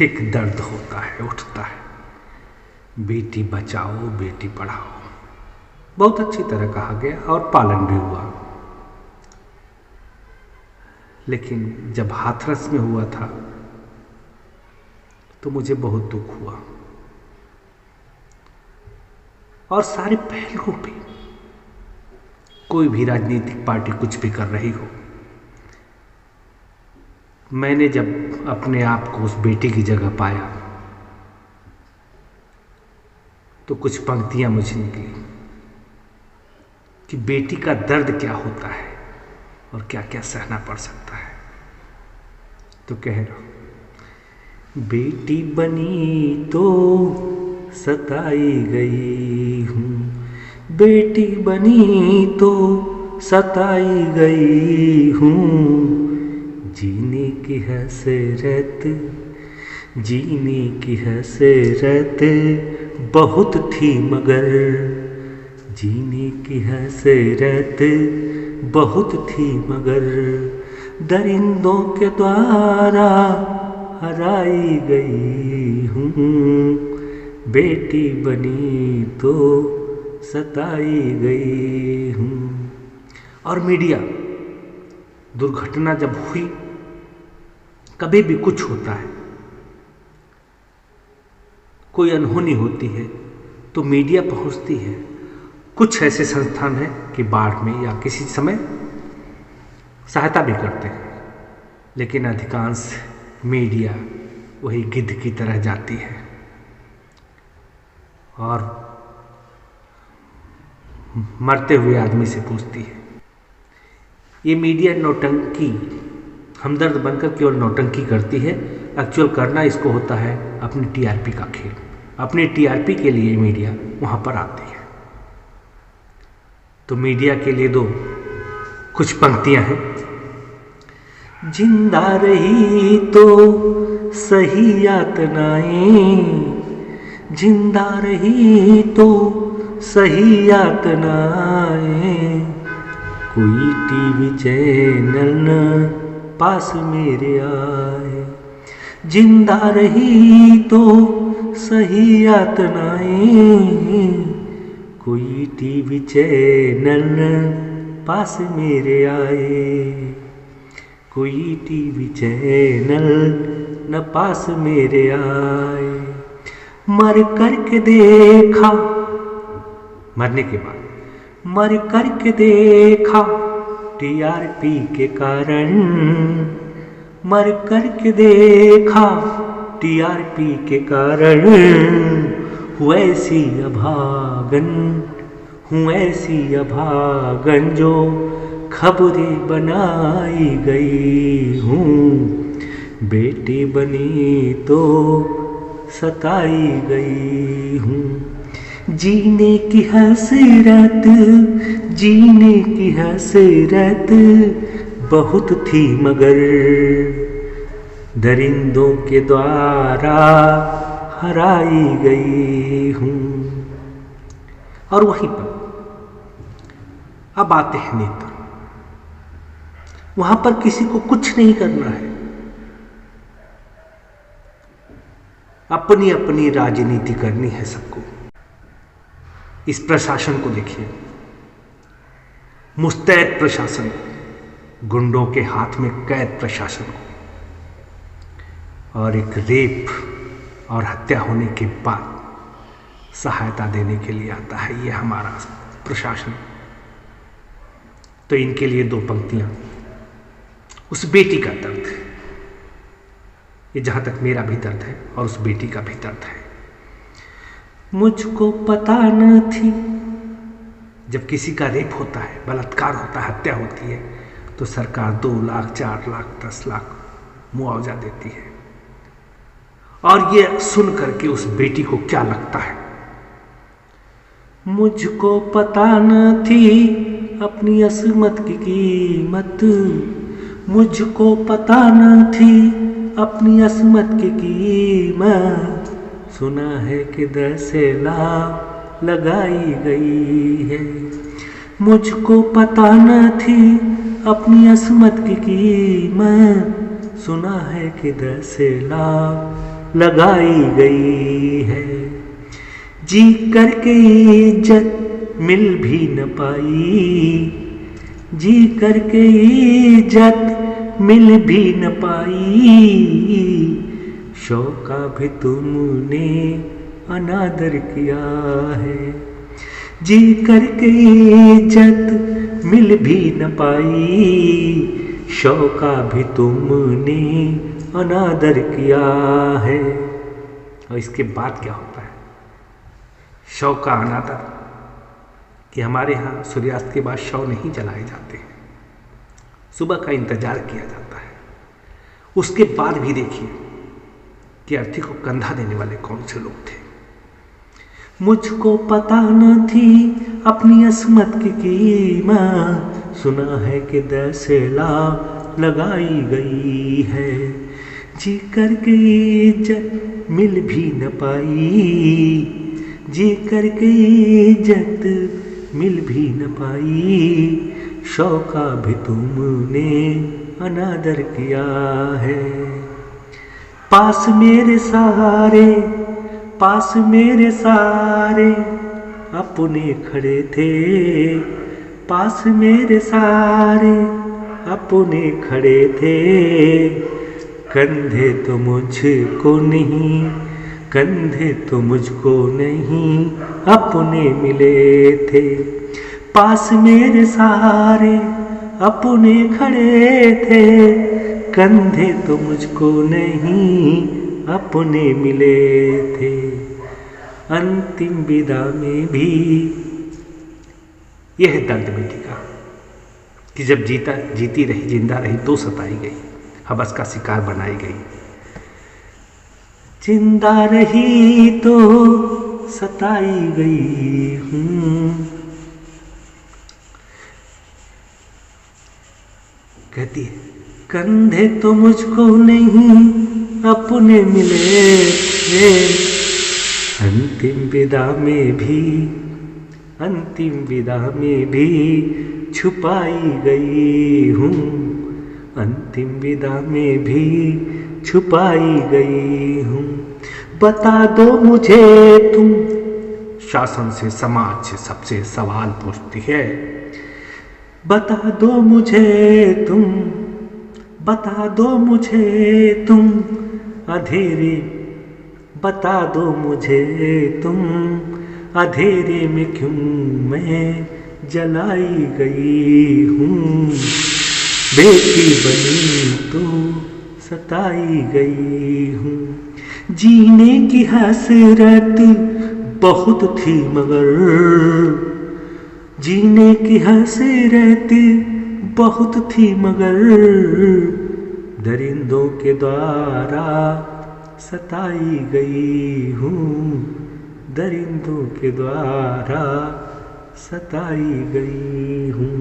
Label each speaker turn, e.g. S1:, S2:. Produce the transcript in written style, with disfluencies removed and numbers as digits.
S1: एक दर्द होता है, उठता है, बेटी बचाओ बेटी पढ़ाओ। बहुत अच्छी तरह कहा गया और पालन भी हुआ। लेकिन जब हाथरस में हुआ था तो मुझे बहुत दुख हुआ। और सारे पहलुओं पे, कोई भी राजनीतिक पार्टी कुछ भी कर रही हो, मैंने जब अपने आप को उस बेटी की जगह पाया तो कुछ पंक्तियां मुझे निकली कि बेटी का दर्द क्या होता है और क्या क्या सहना पड़ सकता है। तो कह रहा हूं, बेटी बनी तो सताई गई हूँ, बेटी बनी तो सताई गई हूँ, जीने की हसरत, जीने की हसरत बहुत थी मगर, जीने की हसरत बहुत थी मगर, दरिंदों के द्वारा हराई गई हूँ, बेटी बनी तो सताई गई हूँ। और मीडिया, दुर्घटना जब हुई, कभी भी कुछ होता है, कोई अनहोनी होती है तो मीडिया पहुंचती है। कुछ ऐसे संस्थान हैं कि बाढ़ में या किसी समय सहायता भी करते हैं, लेकिन अधिकांश मीडिया वही गिद्ध की तरह जाती है और मरते हुए आदमी से पूछती है। ये मीडिया नौटंकी, हमदर्द बनकर केवल नौटंकी करती है। एक्चुअल करना इसको होता है अपनी टीआरपी का खेल। अपनी टीआरपी के लिए मीडिया वहाँ पर आती है। तो मीडिया के लिए दो कुछ पंक्तियाँ हैं। जिंदा रही तो सही यातनाएं, जिंदा रही तो सही यातनाएं, कोई टीवी चैनल न पास मेरे आए, जिंदा रही तो सही यातनाएं, कोई टीवी चैनल न पास मेरे आए, कोई टीवी चैनल न पास मेरे आए, मर करके देखा, मरने के बाद मर करके देखा टीआरपी के कारण, मर करके देखा टीआरपी के कारण, हूँ ऐसी अभागन, हूँ ऐसी अभागन जो खबरें बनाई गई हूँ, बेटी बनी तो सताई गई हूँ, जीने की हसरत, जीने की हसरत बहुत थी मगर, दरिंदों के द्वारा हराई गई हूँ। और वहीं पर अब आते हैं नेता। वहां पर किसी को कुछ नहीं करना है, अपनी अपनी राजनीति करनी है सबको। इस प्रशासन को देखिए, मुस्तैद प्रशासन, गुंडों के हाथ में कैद प्रशासन को, और एक रेप और हत्या होने के बाद सहायता देने के लिए आता है ये हमारा प्रशासन। तो इनके लिए दो पंक्तियां, उस बेटी का दर्द, ये जहां तक मेरा भी दर्द है और उस बेटी का भी दर्द है। मुझको पता न थी, जब किसी का रेप होता है, बलात्कार होता है, हत्या होती है, तो सरकार 2 लाख, 4 लाख, 10 लाख मुआवजा देती है। और ये सुन करके उस बेटी को क्या लगता है, मुझको पता न थी अपनी असमत की कीमत, मुझको पता न थी अपनी असमत की कीमत, सुना है कि 10 लाख लगाई गई है, मुझको पता न थी अपनी असमत की कीमत, सुना है कि 10 लाख लगाई गई है। जी करके इज्जत मिल भी न पाई, जी करके इज्जत मिल भी न पाई, शौक का भी तुमने अनादर किया है। जी करके इज्जत मिल भी न पाई, शौक का भी तुमने अनादर किया है। और इसके बाद क्या होता है? शव का अनादर, कि हमारे यहाँ सूर्यास्त के बाद शव नहीं जलाए जाते हैं, सुबह का इंतजार किया जाता है। उसके बाद भी देखिए कि अर्थी को कंधा देने वाले कौन से लोग थे। मुझको पता न थी अपनी अस्मत की कीमत, सुना है कि 10 लाख लगाई गई है। जी करके इज्जत मिल भी न पाई, जी करके इज्जत मिल भी न पाई, शौक का भी तुमने अनादर किया है। पास मेरे सारे, पास मेरे सारे अपने खड़े थे, पास मेरे सारे अपने खड़े थे, कंधे तो मुझको नहीं, कंधे तो मुझको नहीं अपने मिले थे। पास मेरे सारे अपने खड़े थे, कंधे तो मुझको नहीं अपने मिले थे। अंतिम विदा में भी यह दर्द मिटेगा कि जब जीती रही, जिंदा रही तो सताई गई, हवस का शिकार बनाई गई। जिंदा रही तो सताई गई हूँ। कहती है कंधे तो मुझको नहीं अपने मिले थे, अंतिम विदा में भी, अंतिम विदा में भी छुपाई गई हूँ, अंतिम विदा में भी छुपाई गई हूँ। बता दो मुझे तुम, शासन से, समाज से सबसे सवाल पूछती है। बता दो मुझे तुम, बता दो मुझे तुम अंधेरे, बता दो मुझे तुम अंधेरे में क्यों मैं जलाई गई हूँ। बेटी बनी तो सताई गई हूँ। जीने की हसरत बहुत थी मगर, जीने की हसरत बहुत थी मगर, दरिंदों के द्वारा सताई गई हूँ, दरिंदों के द्वारा सताई गई हूँ।